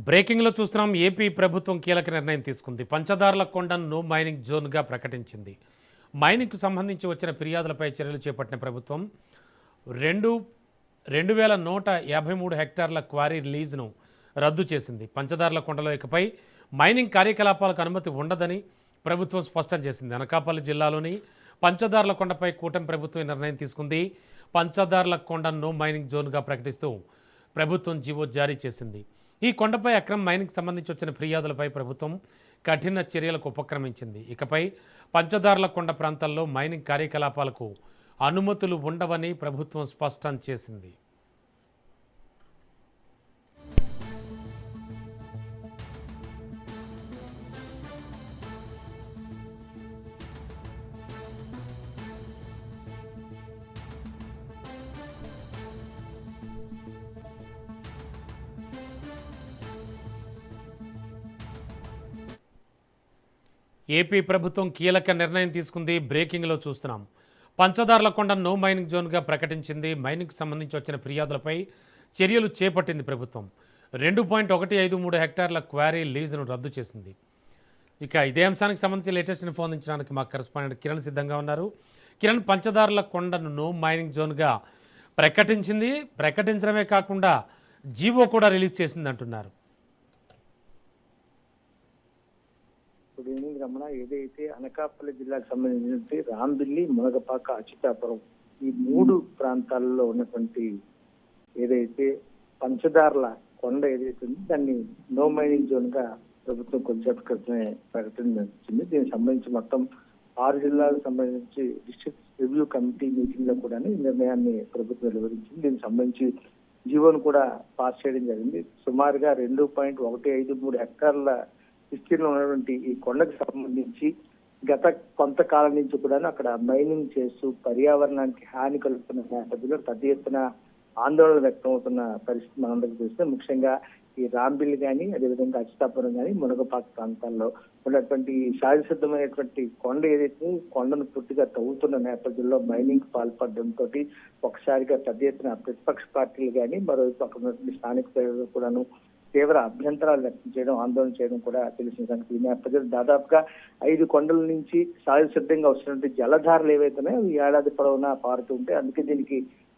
బ్రేకింగ్లో చూస్తున్నాం. ఏపీ ప్రభుత్వం కీలక నిర్ణయం తీసుకుంది. పంచదార్ల కొండను నో మైనింగ్ జోన్గా ప్రకటించింది. మైనింగ్కు సంబంధించి వచ్చిన ఫిర్యాదులపై చర్యలు చేపట్టిన ప్రభుత్వం 2153 హెక్టార్ల క్వారీ లీజును రద్దు చేసింది. పంచదార్ల కొండలో ఇకపై మైనింగ్ కార్యకలాపాలకు అనుమతి ఉండదని ప్రభుత్వం స్పష్టం చేసింది. అనకాపల్లి జిల్లాలోని పంచదార్ల కొండపై కూటమి ప్రభుత్వం నిర్ణయం తీసుకుంది. పంచదార్ల కొండను నో మైనింగ్ జోన్గా ప్రకటిస్తూ ప్రభుత్వం జీవో జారీ చేసింది. ఈ కొండపై అక్రమ మైనింగ్ సంబంధించి వచ్చిన ఫిర్యాదులపై ప్రభుత్వం కఠిన చర్యలకు ఉపక్రమించింది. ఇకపై పంచదార్ల కొండ ప్రాంతాల్లో మైనింగ్ కార్యకలాపాలకు అనుమతులు ఉండవని ప్రభుత్వం స్పష్టం చేసింది. ఏపీ ప్రభుత్వం కీలక నిర్ణయం తీసుకుంది. బ్రేకింగ్లో చూస్తున్నాం. పంచదార్ల కొండ నో మైనింగ్ జోన్గా ప్రకటించింది. మైనింగ్కి సంబంధించి వచ్చిన ఫిర్యాదులపై చర్యలు చేపట్టింది ప్రభుత్వం. 2.153 హెక్టార్ల క్వారీ లీజును రద్దు చేసింది. ఇక ఇదే అంశానికి సంబంధించి లేటెస్ట్ ఇన్ఫో అందించడానికి మా కరెస్పాండెంట్ కిరణ్ సిద్ధంగా ఉన్నారు. కిరణ్, పంచదార్ల కొండను నో మైనింగ్ జోన్గా ప్రకటించడమే కాకుండా జీవో కూడా రిలీజ్ చేసింది అంటున్నారు. Good evening Ramana. ఏదైతే అనకాపల్లి జిల్లాకు సంబంధించి రాంబిల్లి, మునగపాక, అచ్యుతాపురం ఈ 3 ప్రాంతాలలో ఉన్నటువంటి ఏదైతే పంచదార్ల కొండ ఏదైతే ఉందో దాన్ని నో మైనింగ్ జోన్ గా ప్రభుత్వం కొంచెంసేపు క్రితమే ప్రకటించింది. దీనికి సంబంధించి మొత్తం 6 జిల్లాలకు సంబంధించి డిస్ట్రిక్ట్ రివ్యూ కమిటీ మీటింగ్ లో కూడా ఈ నిర్ణయాన్ని ప్రభుత్వం వెలువరించింది. దీనికి సంబంధించి జీవోను కూడా పాస్ చేయడం జరిగింది. సుమారుగా 2.153 హెక్టార్ల విస్తీర్ణంలో ఉన్నటువంటి ఈ కొండకు సంబంధించి గత కొంతకాలం నుంచి కూడా అక్కడ మైనింగ్ చేస్తూ పర్యావరణానికి హాని కలుగుతున్న నేపథ్యంలో పెద్ద ఎత్తున ఆందోళన వ్యక్తం అవుతున్న పరిస్థితి మనందరికీ చూస్తే, ముఖ్యంగా ఈ రాంబిల్లి కానీ, అదేవిధంగా అచ్యుతాపురం కానీ, మునగపాక ప్రాంతాల్లో ఉన్నటువంటి సహజ సిద్ధమైనటువంటి కొండ ఏదైతే కొండను పూర్తిగా తవ్వుతున్న నేపథ్యంలో మైనింగ్ పాల్పడడంతో ఒకసారిగా పెద్ద ఎత్తున ప్రతిపక్ష పార్టీలు కానీ, మరోవైపు అక్కడ ఉన్నటువంటి స్థానిక ప్రజలు కూడాను తీవ్ర అభ్యంతరాలు వ్యక్తం చేయడం, ఆందోళన చేయడం కూడా తెలిసిన సంగతి. ఈ నేపథ్యంలో దాదాపుగా 5 కొండల నుంచి సహజ సిద్ధంగా వస్తున్నటువంటి జలధారలు ఏవైతున్నాయో ఈ ఏడాది పొడవునా పారుతూ ఉంటాయి. అందుకే దీనికి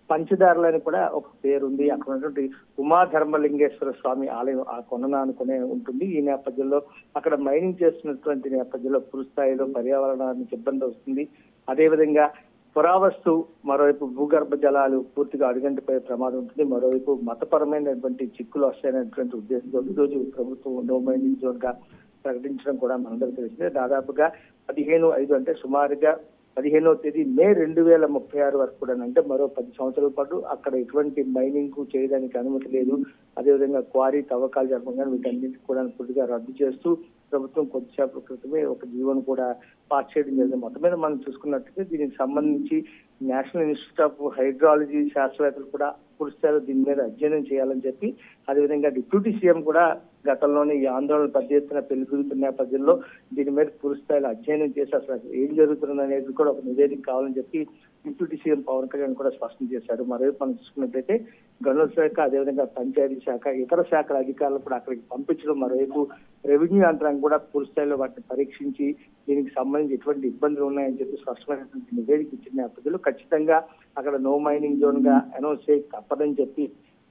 పంచదారులని కూడా ఒక పేరుంది. అక్కడ ఉన్నటువంటి ఉమాధర్మలింగేశ్వర స్వామి ఆలయం ఆ కొండను అనుకునే ఉంటుంది. ఈ నేపథ్యంలో అక్కడ మైనింగ్ చేస్తున్నటువంటి నేపథ్యంలో పూర్తిస్థాయిలో పర్యావరణానికి ఇబ్బంది వస్తుంది. అదేవిధంగా పురావస్తు, మరోవైపు భూగర్భ జలాలు పూర్తిగా అడుగంటిపోయే ప్రమాదం ఉంటుంది. మరోవైపు మతపరమైనటువంటి చిక్కులు వస్తాయనేటువంటి ఉద్దేశంతో ఈరోజు ప్రభుత్వం నో మైనింగ్ జోన్ గా ప్రకటించడం కూడా మనందరికీ తెలిసిందే. దాదాపుగా 15/5 అంటే సుమారుగా 15వ తేదీ మే 2036 వరకు కూడా, అంటే మరో 10 సంవత్సరాల పాటు అక్కడ ఎటువంటి మైనింగ్ చేయడానికి అనుమతి లేదు. అదేవిధంగా క్వారీ తవ్వకాలు జరపగానే వీటన్నింటినీ కూడా పూర్తిగా రద్దు చేస్తూ ప్రభుత్వం కొద్దిసేపటి క్రితమే ఒక జీవోను కూడా పాస్ చేయడం జరిగింది. మొత్తం మీద మనం చూసుకున్నట్లయితే దీనికి సంబంధించి నేషనల్ ఇన్స్టిట్యూట్ ఆఫ్ హైడ్రాలజీ శాస్త్రవేత్తలు కూడా పూర్తిస్థాయిలో దీని మీద అధ్యయనం చేయాలని చెప్పి, అదేవిధంగా డిప్యూటీ సీఎం కూడా గతంలోనే ఈ ఆందోళన పెద్ద ఎత్తున పెరుగుతున్న నేపథ్యంలో దీని మీద పూర్తిస్థాయిలో అధ్యయనం చేసి అసలు ఏం జరుగుతుంది అనేది కూడా ఒక నివేదిక కావాలని చెప్పి డిప్యూటీ సీఎం పవన్ కళ్యాణ్ కూడా స్పష్టం చేశారు. మరోవైపు మనం చూసుకున్నట్లయితే గనుల శాఖ, అదేవిధంగా పంచాయతీ శాఖ, ఇతర శాఖల అధికారులు కూడా అక్కడికి పంపించడం, మరోవైపు రెవెన్యూ యంత్రాంగం కూడా పూర్తిస్థాయిలో వాటిని పరీక్షించి దీనికి సంబంధించి ఎటువంటి ఇబ్బందులు ఉన్నాయని చెప్పి స్పష్టమైనటువంటి నివేదిక ఇచ్చిన నేపథ్యంలో ఖచ్చితంగా అక్కడ నో మైనింగ్ జోన్ గా అనౌన్స్ చేయ తప్పదని చెప్పి,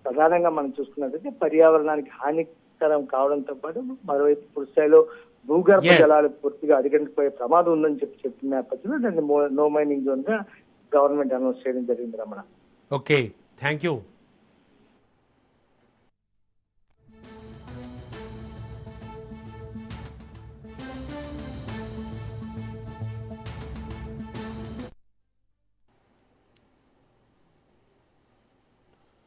ప్రధానంగా మనం చూసుకున్నట్లయితే పర్యావరణానికి హానికరం కావడంతో పాటు మరోవైపు పూర్తిస్థాయిలో భూగర్భ జలాలు పూర్తిగా అధిగమిపోయే ప్రమాదం ఉందని చెప్పిన నేపథ్యంలో దాన్ని నో మైనింగ్ జోన్ గా గవర్నమెంట్ అనౌన్స్ చేయడం జరిగింది రమణ. Okay, thank you.